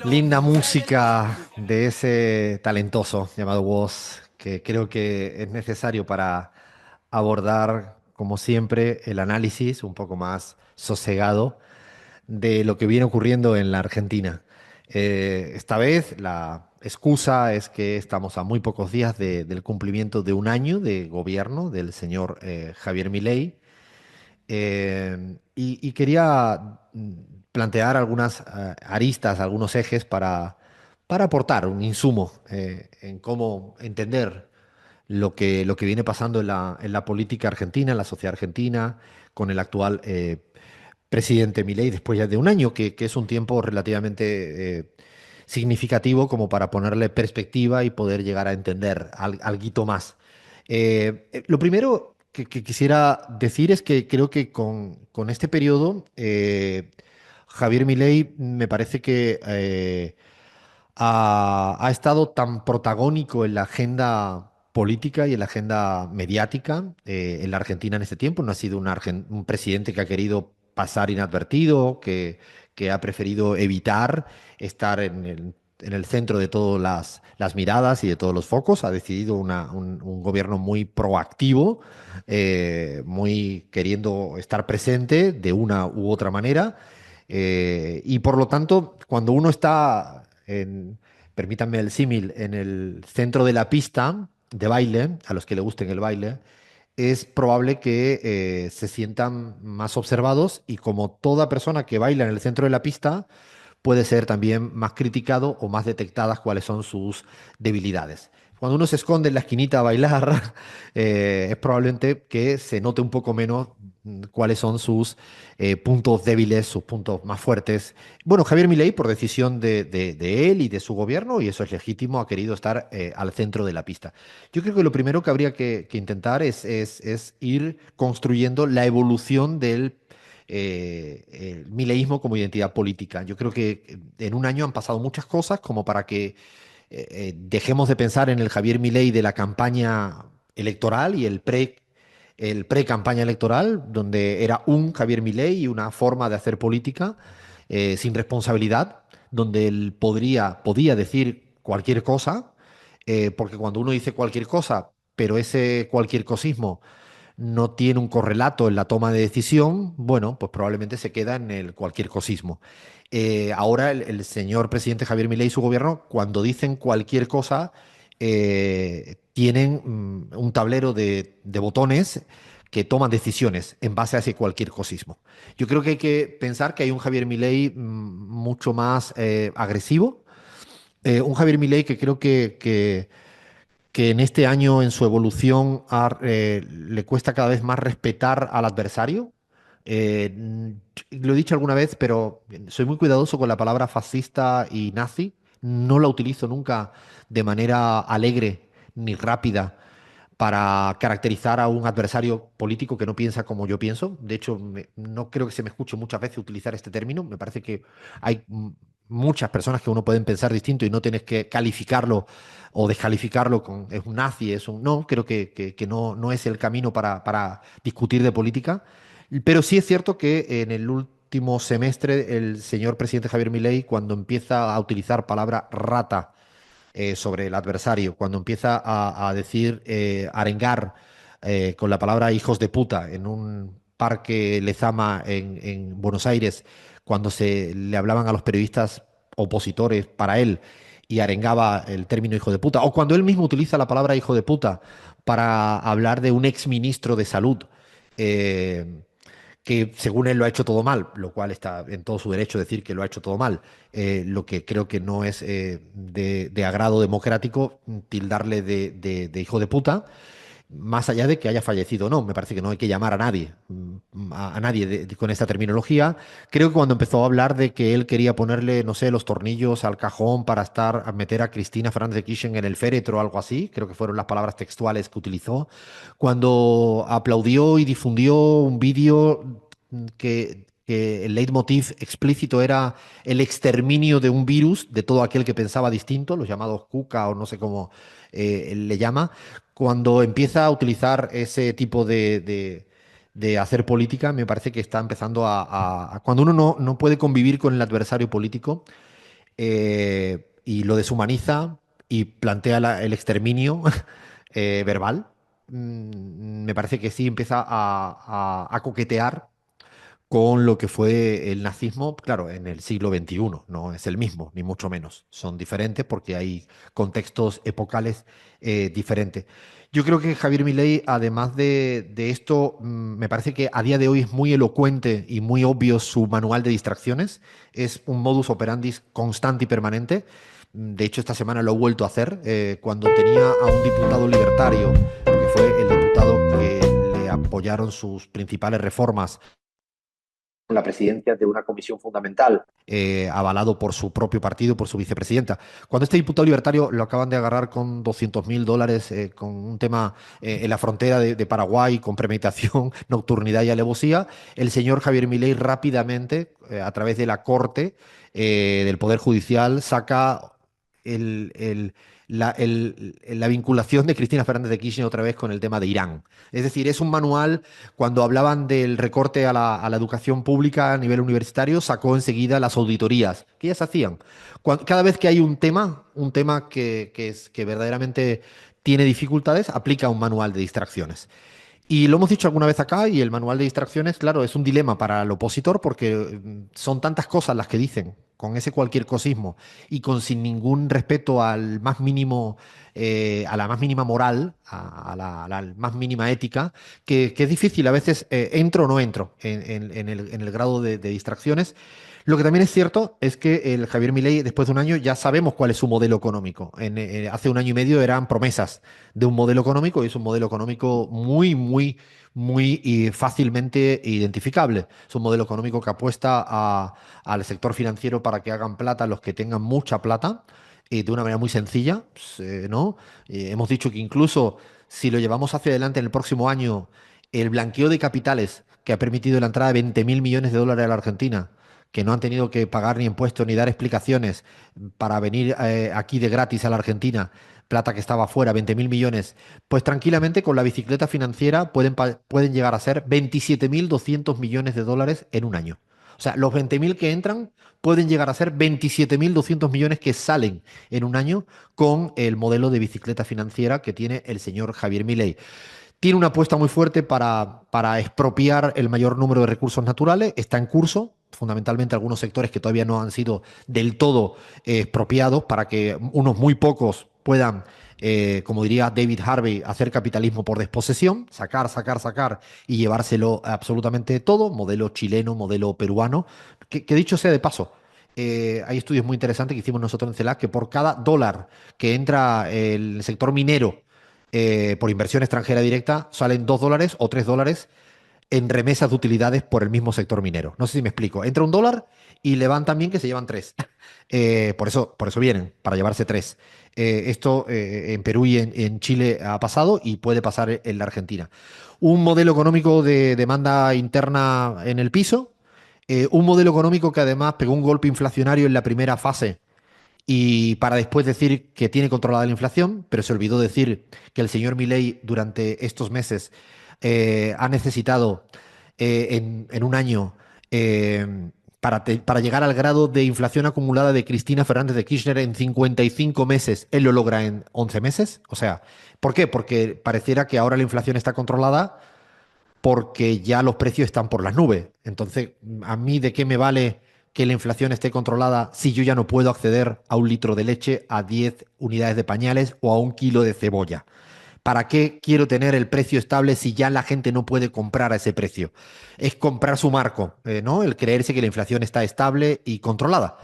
Linda música de ese talentoso llamado Woz, que creo que es necesario para abordar, como siempre, el análisis un poco más sosegado de lo que viene ocurriendo en la Argentina. Esta vez la excusa es que estamos a muy pocos días del cumplimiento de un año de gobierno del señor Javier Milei. Y quería plantear algunas aristas, algunos ejes para aportar un insumo en cómo entender lo que viene pasando en la política argentina, en la sociedad argentina, con el actual presidente Milei, después ya de un año, que es un tiempo relativamente significativo como para ponerle perspectiva y poder llegar a entender alguito más. Lo primero que quisiera decir es que creo que con este periodo Javier Milei me parece que ha estado tan protagónico en la agenda política y en la agenda mediática en la Argentina en este tiempo. No ha sido un presidente que ha querido pasar inadvertido, que ha preferido evitar estar en el centro de todas las miradas y de todos los focos. Ha decidido un gobierno muy proactivo, muy queriendo estar presente de una u otra manera. Y por lo tanto, cuando uno está permítanme el símil, en el centro de la pista de baile, a los que le gusten el baile, es probable que se sientan más observados y como toda persona que baila en el centro de la pista, puede ser también más criticado o más detectadas cuáles son sus debilidades. Cuando uno se esconde en la esquinita a bailar, es probablemente que se note un poco menos cuáles son sus puntos débiles, sus puntos más fuertes. Bueno, Javier Milei, por decisión de él y de su gobierno, y eso es legítimo, ha querido estar al centro de la pista. Yo creo que lo primero que habría que intentar es ir construyendo la evolución del el mileísmo como identidad política. Yo creo que en un año han pasado muchas cosas como para que dejemos de pensar en el Javier Milei de la campaña electoral y el pre-campaña electoral, donde era un Javier Milei y una forma de hacer política sin responsabilidad, donde él podía decir cualquier cosa, porque cuando uno dice cualquier cosa, pero ese cualquier cosismo no tiene un correlato en la toma de decisión, bueno, pues probablemente se queda en el cualquier cosismo. Ahora el señor presidente Javier Milei y su gobierno, cuando dicen cualquier cosa, tienen un tablero de botones que toman decisiones en base a ese cualquier cosismo. Yo creo que hay que pensar que hay un Javier Milei mucho más agresivo, un Javier Milei que creo que en este año, en su evolución, le cuesta cada vez más respetar al adversario. Lo he dicho alguna vez, pero soy muy cuidadoso con la palabra fascista y nazi. No la utilizo nunca de manera alegre ni rápida para caracterizar a un adversario político que no piensa como yo pienso. De hecho, no creo que se me escuche muchas veces utilizar este término. Me parece que hay muchas personas que uno pueden pensar distinto y no tienes que calificarlo o descalificarlo con es un nazi, es un... No, creo que no es el camino para discutir de política. Pero sí es cierto que en el último semestre el señor presidente Javier Milei, cuando empieza a utilizar palabra rata sobre el adversario, cuando empieza a decir, arengar con la palabra hijos de puta en un parque Lezama en Buenos Aires, cuando se le hablaban a los periodistas opositores para él y arengaba el término hijo de puta, o cuando él mismo utiliza la palabra hijo de puta para hablar de un ex ministro de salud. eh, que según él lo ha hecho todo mal, lo cual está en todo su derecho decir que lo ha hecho todo mal. Lo que creo que no es de agrado democrático tildarle de hijo de puta, más allá de que haya fallecido o no. Me parece que no hay que llamar a nadie, a nadie con esta terminología. Creo que cuando empezó a hablar de que él quería ponerle, no sé, los tornillos al cajón para a meter a Cristina Fernández de Kirchner en el féretro o algo así, creo que fueron las palabras textuales que utilizó, cuando aplaudió y difundió un vídeo que el leitmotiv explícito era el exterminio de un virus, de todo aquel que pensaba distinto, los llamados Kuka o no sé cómo él le llama, cuando empieza a utilizar ese tipo de hacer política, me parece que está empezando cuando uno no puede convivir con el adversario político, y lo deshumaniza y plantea el exterminio verbal. Me parece que sí empieza a coquetear con lo que fue el nazismo, claro, en el siglo XXI. No es el mismo, ni mucho menos. Son diferentes porque hay contextos epocales diferentes. Yo creo que Javier Milei, además de esto, me parece que a día de hoy es muy elocuente y muy obvio su manual de distracciones. Es un modus operandi constante y permanente. De hecho, esta semana lo he vuelto a hacer cuando tenía a un diputado libertario, porque fue el diputado que le apoyaron sus principales reformas, la presidencia de una comisión fundamental, avalado por su propio partido, por su vicepresidenta. Cuando este diputado libertario lo acaban de agarrar con $200.000, con un tema en la frontera de Paraguay, con premeditación, nocturnidad y alevosía, el señor Javier Milei rápidamente, a través de la Corte, del Poder Judicial, saca el, el- la vinculación de Cristina Fernández de Kirchner otra vez con el tema de Irán. Es decir, es un manual. Cuando hablaban del recorte a la educación pública a nivel universitario, sacó enseguida las auditorías, que ya se hacían. Cada vez que hay un tema que verdaderamente tiene dificultades, aplica un manual de distracciones. Y lo hemos dicho alguna vez acá, y el manual de distracciones, claro, es un dilema para el opositor porque son tantas cosas las que dicen, con ese cualquier cosismo y con sin ningún respeto al más mínimo, a la más mínima moral, a la más mínima ética, que es difícil a veces entro o no entro en el grado de distracciones. Lo que también es cierto es que el Javier Milei, después de un año, ya sabemos cuál es su modelo económico. Hace un año y medio eran promesas de un modelo económico, y es un modelo económico muy, muy, muy fácilmente identificable. Es un modelo económico que apuesta al sector financiero para que hagan plata los que tengan mucha plata, de una manera muy sencilla, pues, ¿no? Hemos dicho que incluso si lo llevamos hacia adelante en el próximo año, el blanqueo de capitales que ha permitido la entrada de 20.000 millones de dólares a la Argentina, que no han tenido que pagar ni impuestos ni dar explicaciones para venir aquí de gratis a la Argentina, plata que estaba fuera, 20.000 millones, pues tranquilamente con la bicicleta financiera pueden llegar a ser 27.200 millones de dólares en un año. O sea, los 20.000 que entran pueden llegar a ser 27.200 millones que salen en un año con el modelo de bicicleta financiera que tiene el señor Javier Milei. Tiene una apuesta muy fuerte para expropiar el mayor número de recursos naturales. Está en curso, fundamentalmente algunos sectores que todavía no han sido del todo expropiados, para que unos muy pocos puedan, como diría David Harvey, hacer capitalismo por desposesión, sacar, sacar, sacar y llevárselo absolutamente todo, modelo chileno, modelo peruano, que dicho sea de paso. Hay estudios muy interesantes que hicimos nosotros en CELAC, que por cada dólar que entra el sector minero por inversión extranjera directa, salen $2 o $3 en remesas de utilidades por el mismo sector minero. No sé si me explico. Entra $1 y le van también que se llevan tres. Por eso vienen, para llevarse tres. Esto en Perú y en Chile ha pasado y puede pasar en la Argentina. Un modelo económico de demanda interna en el piso, un modelo económico que además pegó un golpe inflacionario en la primera fase, y para después decir que tiene controlada la inflación, pero se olvidó decir que el señor Milei durante estos meses ha necesitado en un año, para llegar al grado de inflación acumulada de Cristina Fernández de Kirchner en 55 meses, él lo logra en 11 meses. O sea, ¿por qué? Porque pareciera que ahora la inflación está controlada porque ya los precios están por las nubes. Entonces, ¿a mí de qué me vale que la inflación esté controlada si yo ya no puedo acceder a un litro de leche, a 10 unidades de pañales o a un kilo de cebolla? ¿Para qué quiero tener el precio estable si ya la gente no puede comprar a ese precio? Es comprar su marco, ¿no? El creerse que la inflación está estable y controlada.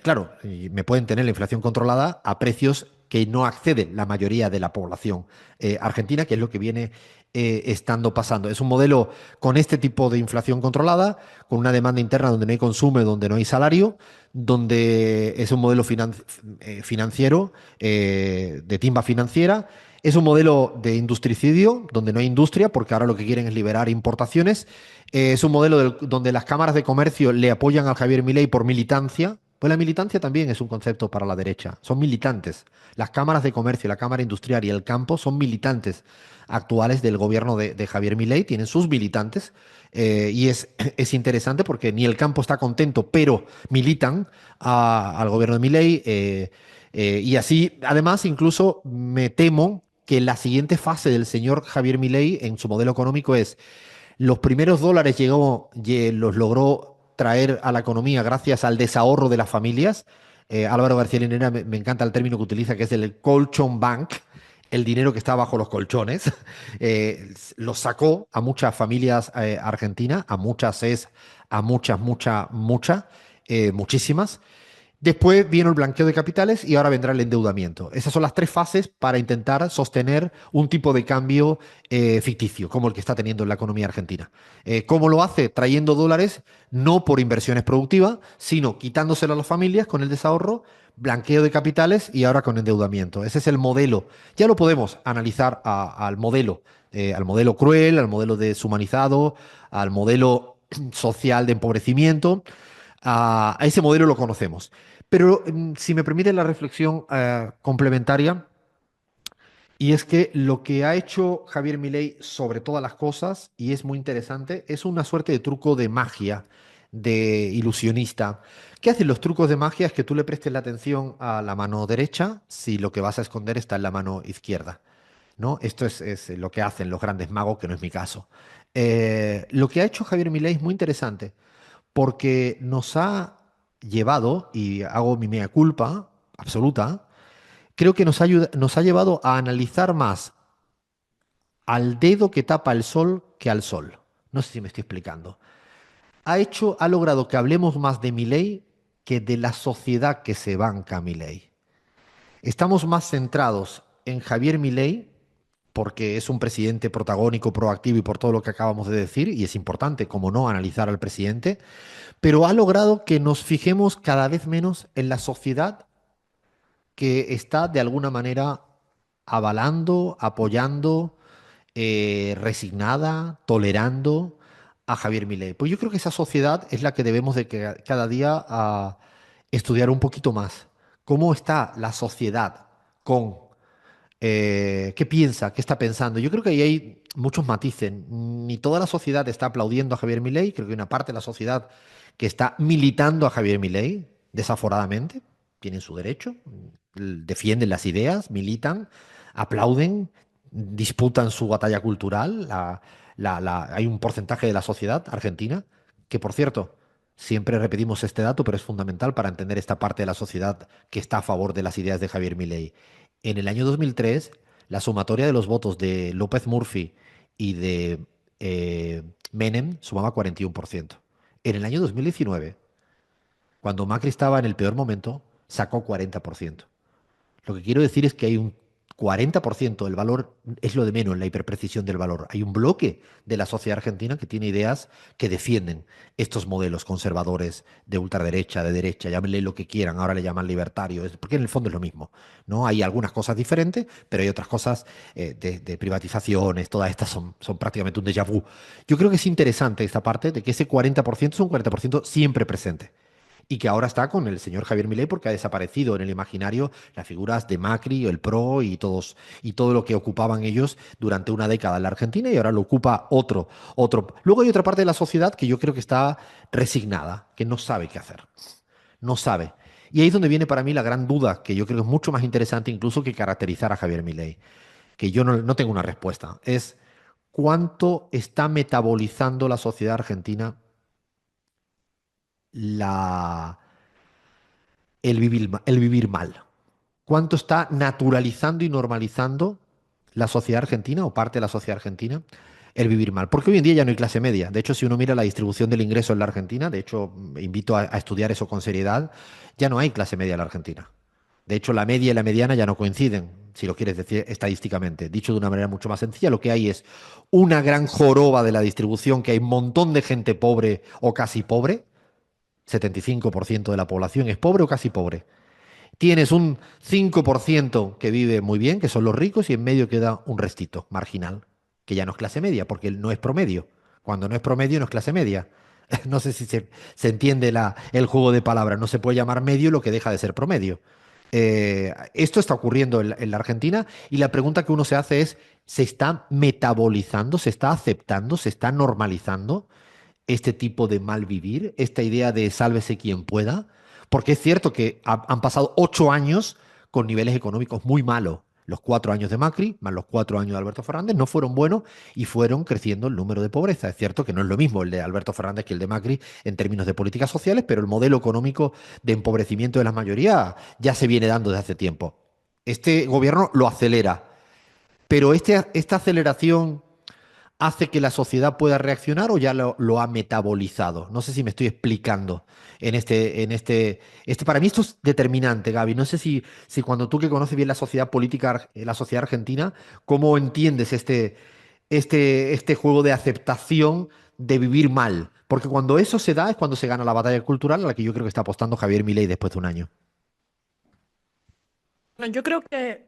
Claro, y me pueden tener la inflación controlada a precios que no accede la mayoría de la población argentina, que es lo que viene estando pasando. Es un modelo con este tipo de inflación controlada, con una demanda interna donde no hay consumo, donde no hay salario, donde es un modelo financiero, de timba financiera. Es un modelo de industricidio, donde no hay industria, porque ahora lo que quieren es liberar importaciones. Es un modelo donde las cámaras de comercio le apoyan al Javier Milei por militancia, Pues la militancia también es un concepto para la derecha. Son militantes. Las cámaras de comercio, la Cámara Industrial y el campo son militantes actuales del gobierno de Javier Milei. Tienen sus militantes. Y es interesante porque ni el campo está contento, pero militan al gobierno de Milei. Y así, además, incluso me temo que la siguiente fase del señor Javier Milei en su modelo económico es los primeros dólares los logró traer a la economía gracias al desahorro de las familias. Álvaro García Linera me encanta el término que utiliza, que es el colchón bank, el dinero que está bajo los colchones. Lo sacó a muchas familias argentinas, a muchas es, a muchísimas. Después vino el blanqueo de capitales y ahora vendrá el endeudamiento. Esas son las tres fases para intentar sostener un tipo de cambio ficticio, como el que está teniendo en la economía argentina. ¿Cómo lo hace? Trayendo dólares, no por inversiones productivas, sino quitándoselo a las familias con el desahorro, blanqueo de capitales y ahora con endeudamiento. Ese es el modelo. Ya lo podemos analizar al modelo cruel, al modelo deshumanizado, al modelo social de empobrecimiento. A ese modelo lo conocemos. Pero si me permite la reflexión complementaria, y es que lo que ha hecho Javier Milei sobre todas las cosas, y es muy interesante, es una suerte de truco de magia, de ilusionista. ¿Qué hacen los trucos de magia? Es que tú le prestes la atención a la mano derecha si lo que vas a esconder está en la mano izquierda, ¿no? Esto es lo que hacen los grandes magos, que no es mi caso. Lo que ha hecho Javier Milei es muy interesante porque nos ha llevado, y hago mi mea culpa absoluta, creo que nos ha llevado a analizar más al dedo que tapa el sol que al sol. No sé si me estoy explicando. Ha logrado que hablemos más de Milei que de la sociedad que se banca a Milei. Estamos más centrados en Javier Milei porque es un presidente protagónico, proactivo y por todo lo que acabamos de decir, y es importante, como no, analizar al presidente, pero ha logrado que nos fijemos cada vez menos en la sociedad que está de alguna manera avalando, apoyando, resignada, tolerando a Javier Milei. Pues yo creo que esa sociedad es la que debemos de que cada día estudiar un poquito más. ¿Cómo está la sociedad con qué piensa, qué está pensando? Yo creo que ahí hay muchos matices. Ni toda la sociedad está aplaudiendo a Javier Milei, creo que hay una parte de la sociedad que está militando a Javier Milei, desaforadamente, tienen su derecho, defienden las ideas, militan, aplauden, disputan su batalla cultural. Hay un porcentaje de la sociedad argentina que, por cierto, siempre repetimos este dato, pero es fundamental para entender esta parte de la sociedad que está a favor de las ideas de Javier Milei. En el año 2003, la sumatoria de los votos de López Murphy y de Menem sumaba 41%. En el año 2019, cuando Macri estaba en el peor momento, sacó 40%. Lo que quiero decir es que hay un 40% del valor, es lo de menos en la hiperprecisión del valor. Hay un bloque de la sociedad argentina que tiene ideas que defienden estos modelos conservadores de ultraderecha, de derecha, llámenle lo que quieran, ahora le llaman libertario, porque en el fondo es lo mismo, ¿no? Hay algunas cosas diferentes, pero hay otras cosas de privatizaciones, todas estas son prácticamente un déjà vu. Yo creo que es interesante esta parte de que ese 40% es un 40% siempre presente y que ahora está con el señor Javier Milei porque ha desaparecido en el imaginario las figuras de Macri, el PRO y todo lo que ocupaban ellos durante una década en la Argentina y ahora lo ocupa otro. Luego hay otra parte de la sociedad que yo creo que está resignada, que no sabe qué hacer, no sabe. Y ahí es donde viene para mí la gran duda, que yo creo que es mucho más interesante incluso que caracterizar a Javier Milei, que yo no tengo una respuesta. Es cuánto está metabolizando la sociedad argentina la, el vivir mal. ¿Cuánto está naturalizando y normalizando la sociedad argentina o parte de la sociedad argentina el vivir mal? Porque hoy en día ya no hay clase media. De hecho, si uno mira la distribución del ingreso en la Argentina, de hecho, invito a estudiar eso con seriedad, ya no hay clase media en la Argentina. De hecho, la media y la mediana ya no coinciden, si lo quieres decir estadísticamente. Dicho de una manera mucho más sencilla, lo que hay es una gran joroba de la distribución, que hay un montón de gente pobre o casi pobre. 75% de la población es pobre o casi pobre. Tienes un 5% que vive muy bien, que son los ricos, y en medio queda un restito marginal, que ya no es clase media, porque no es promedio. Cuando no es promedio, no es clase media. No sé si se entiende el juego de palabras. No se puede llamar medio lo que deja de ser promedio. Esto está ocurriendo en la Argentina y la pregunta que uno se hace es, ¿se está metabolizando, se está aceptando, se está normalizando este tipo de mal vivir, esta idea de sálvese quien pueda? Porque es cierto que han pasado 8 años con niveles económicos muy malos. Los 4 años de Macri, más los 4 años de Alberto Fernández, no fueron buenos y fueron creciendo el número de pobreza. Es cierto que no es lo mismo el de Alberto Fernández que el de Macri en términos de políticas sociales, pero el modelo económico de empobrecimiento de la mayoría ya se viene dando desde hace tiempo. Este gobierno lo acelera, pero esta aceleración hace que la sociedad pueda reaccionar o ya lo ha metabolizado. No sé si me estoy explicando para mí esto es determinante, Gaby. No sé si cuando tú que conoces bien la sociedad política, la sociedad argentina, ¿cómo entiendes este juego de aceptación de vivir mal? Porque cuando eso se da es cuando se gana la batalla cultural a la que yo creo que está apostando Javier Milei después de un año. Bueno, yo creo que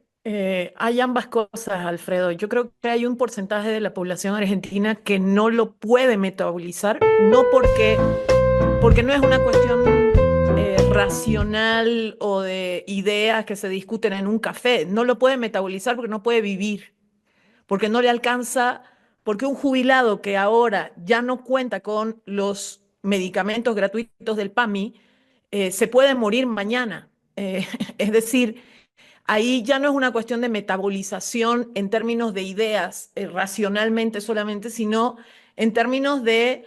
hay ambas cosas, Alfredo. Yo creo que hay un porcentaje de la población argentina que no lo puede metabolizar, no porque no es una cuestión racional o de ideas que se discuten en un café. No lo puede metabolizar porque no puede vivir, porque no le alcanza, porque un jubilado que ahora ya no cuenta con los medicamentos gratuitos del PAMI, se puede morir mañana. Es decir, ahí ya no es una cuestión de metabolización en términos de ideas racionalmente solamente, sino en términos de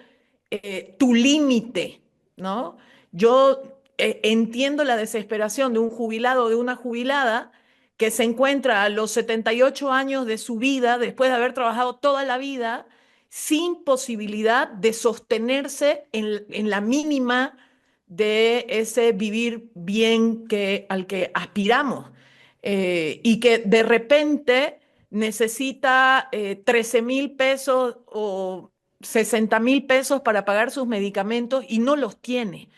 tu límite, ¿no? Yo entiendo la desesperación de un jubilado o de una jubilada que se encuentra a los 78 años de su vida, después de haber trabajado toda la vida, sin posibilidad de sostenerse en la mínima de ese vivir bien al que aspiramos. Y que de repente necesita 13.000 pesos o 60.000 pesos para pagar sus medicamentos y no los tiene.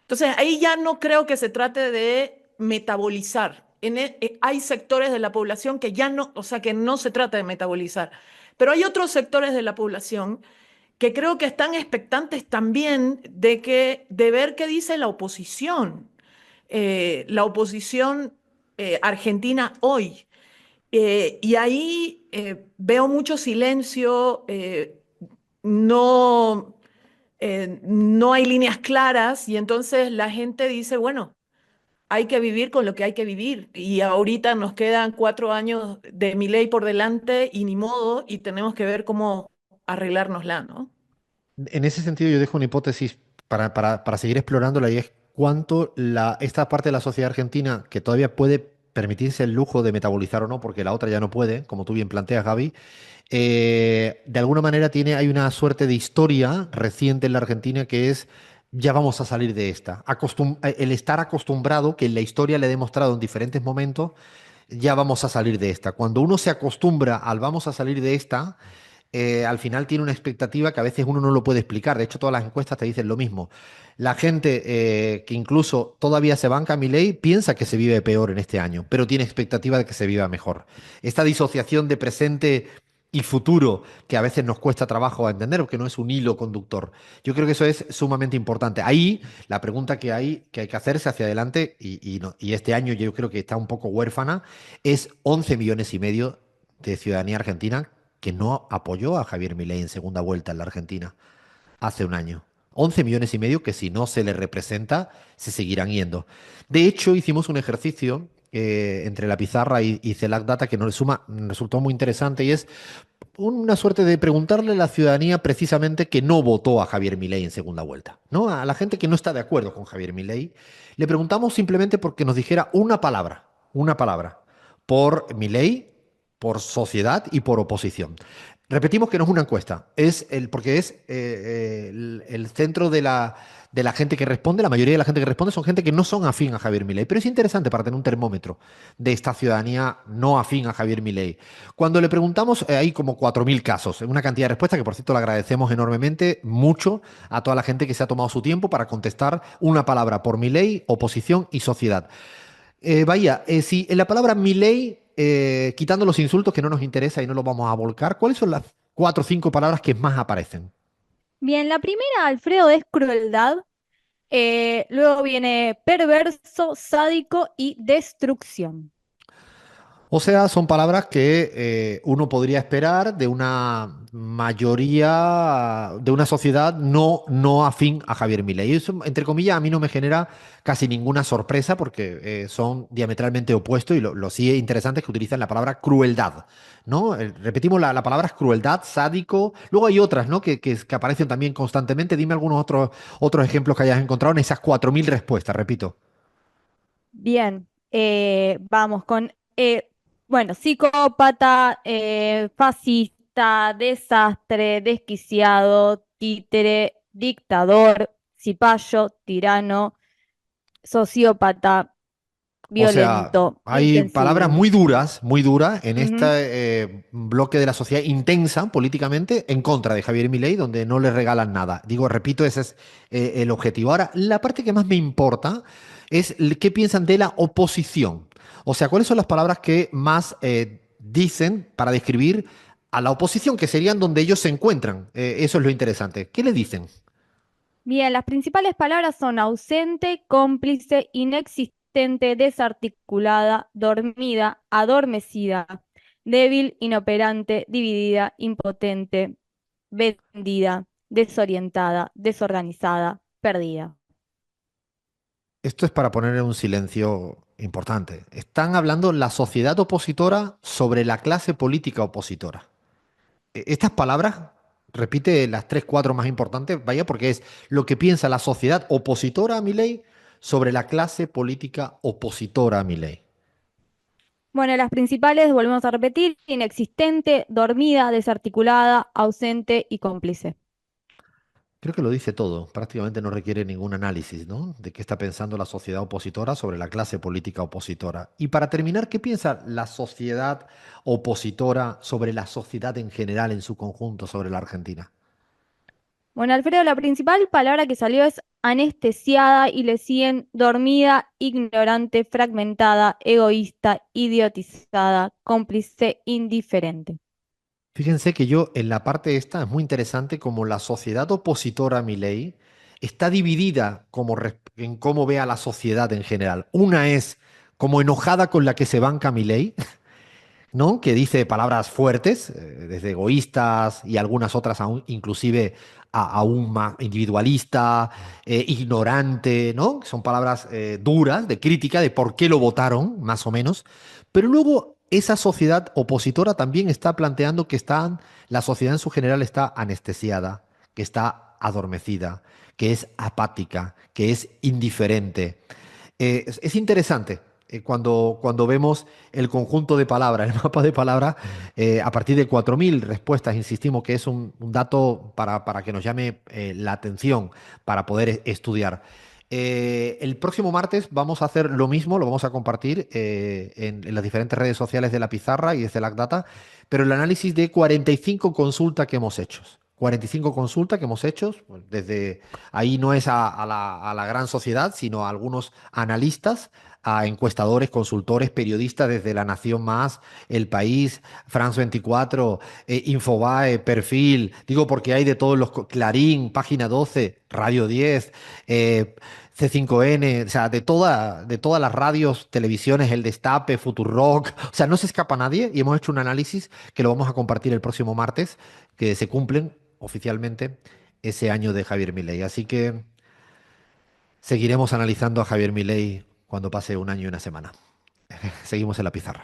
Entonces, ahí ya no creo que se trate de metabolizar. Hay sectores de la población que ya no, o sea, que no se trata de metabolizar. Pero hay otros sectores de la población que creo que están expectantes también de ver qué dice la oposición. La oposición argentina hoy. Y ahí veo mucho silencio, no, no hay líneas claras y entonces la gente dice, bueno, hay que vivir con lo que hay que vivir. Y ahorita nos quedan 4 años de mi ley por delante y ni modo y tenemos que ver cómo arreglárnosla, ¿no? En ese sentido, yo dejo una hipótesis para seguir explorándola y es cuánto esta parte de la sociedad argentina que todavía puede permitirse el lujo de metabolizar o no, porque la otra ya no puede, como tú bien planteas, Gaby, de alguna manera hay una suerte de historia reciente en la Argentina que es, ya vamos a salir de esta. El estar acostumbrado, que en la historia le he demostrado en diferentes momentos, ya vamos a salir de esta. Cuando uno se acostumbra al vamos a salir de esta, al final tiene una expectativa que a veces uno no lo puede explicar. De hecho, todas las encuestas te dicen lo mismo. La gente que incluso todavía se banca a Milei piensa que se vive peor en este año, pero tiene expectativa de que se viva mejor. Esta disociación de presente y futuro que a veces nos cuesta trabajo entender, porque no es un hilo conductor. Yo creo que eso es sumamente importante. Ahí la pregunta que hay que hacerse hacia adelante, y este año yo creo que está un poco huérfana, es 11 millones y medio de ciudadanía argentina que no apoyó a Javier Milei en segunda vuelta en la Argentina hace un año. 11 millones y medio que si no se le representa, se seguirán yendo. De hecho, hicimos un ejercicio entre la pizarra y CELAC Data que resultó muy interesante y es una suerte de preguntarle a la ciudadanía precisamente que no votó a Javier Milei en segunda vuelta, ¿no? A la gente que no está de acuerdo con Javier Milei, le preguntamos simplemente porque nos dijera una palabra, por Milei, por sociedad y por oposición. Repetimos que no es una encuesta, porque es el centro de la gente que responde, la mayoría de la gente que responde son gente que no son afín a Javier Milei, pero es interesante para tener un termómetro de esta ciudadanía no afín a Javier Milei. Cuando le preguntamos, hay como 4.000 casos, una cantidad de respuestas que por cierto le agradecemos enormemente, mucho a toda la gente que se ha tomado su tiempo para contestar una palabra por Milei, oposición y sociedad. Vaya, si en la palabra Milei, quitando los insultos que no nos interesa y no los vamos a volcar, ¿cuáles son las 4 o 5 palabras que más aparecen? Bien, la primera, Alfredo, es crueldad. Luego viene perverso, sádico y destrucción. O sea, son palabras que uno podría esperar de una mayoría, de una sociedad no afín a Javier Milei. Y eso, entre comillas, a mí no me genera casi ninguna sorpresa porque son diametralmente opuestos y lo sí interesante es que utilizan la palabra crueldad, ¿no? Repetimos, la palabra es crueldad, sádico. Luego hay otras, ¿no? Que aparecen también constantemente. Dime algunos otros ejemplos que hayas encontrado en esas 4.000 respuestas, repito. Bien, vamos con, bueno, psicópata, fascista, desastre, desquiciado, títere, dictador, cipayo, tirano, sociópata, O sea, violento, hay palabras insensible. muy duras en este Ujú. bloque de la sociedad intensa políticamente en contra de Javier Milei, donde no le regalan nada. Digo, repito, ese es el objetivo. Ahora, la parte que más me importa es qué piensan de la oposición. O sea, ¿cuáles son las palabras que más dicen para describir a la oposición, que serían donde ellos se encuentran? Eso es lo interesante. ¿Qué le dicen? Bien, las principales palabras son ausente, cómplice, inexistente, desarticulada, dormida, adormecida, débil, inoperante, dividida, impotente, vendida, desorientada, desorganizada, perdida. Esto es para poner en un silencio importante. Están hablando la sociedad opositora sobre la clase política opositora. Estas palabras, repite las tres, cuatro más importantes, vaya, porque es lo que piensa la sociedad opositora a mi ley sobre la clase política opositora a mi ley. Bueno, las principales, volvemos a repetir, inexistente, dormida, desarticulada, ausente y cómplice. Creo que lo dice todo, prácticamente no requiere ningún análisis, ¿no? De qué está pensando la sociedad opositora sobre la clase política opositora. Y para terminar, ¿qué piensa la sociedad opositora sobre la sociedad en general, en su conjunto, sobre la Argentina? Bueno, Alfredo, la principal palabra que salió es anestesiada y le siguen dormida, ignorante, fragmentada, egoísta, idiotizada, cómplice, indiferente. Fíjense que yo en la parte esta es muy interesante como la sociedad opositora a mi ley está dividida en cómo ve a la sociedad en general. Una es como enojada con la que se banca mi ley, ¿no? Que dice palabras fuertes, desde egoístas y algunas otras inclusive aún más individualista, ignorante, ¿no? Son palabras duras de crítica de por qué lo votaron, más o menos. Pero luego esa sociedad opositora también está planteando que la sociedad en su general está anestesiada, que está adormecida, que es apática, que es indiferente. Es interesante cuando vemos el conjunto de palabras, el mapa de palabras, a partir de 4.000 respuestas, insistimos que es un dato para que nos llame la atención, para poder estudiar. El próximo martes vamos a hacer lo mismo, lo vamos a compartir en las diferentes redes sociales de la pizarra y desde la Data, pero el análisis de 45 consultas que hemos hecho. 45 consultas que hemos hecho, pues, desde ahí no es a la gran sociedad, sino a algunos analistas, a encuestadores, consultores, periodistas desde La Nación Más, El País, France 24, Infobae, Perfil, digo porque hay de todos Clarín, Página 12, Radio 10, C5N, o sea, de todas las radios, televisiones, El Destape, Futurock, o sea, no se escapa nadie y hemos hecho un análisis que lo vamos a compartir el próximo martes, que se cumplen oficialmente ese año de Javier Milei. Así que seguiremos analizando a Javier Milei cuando pase un año y una semana. Seguimos en la pizarra.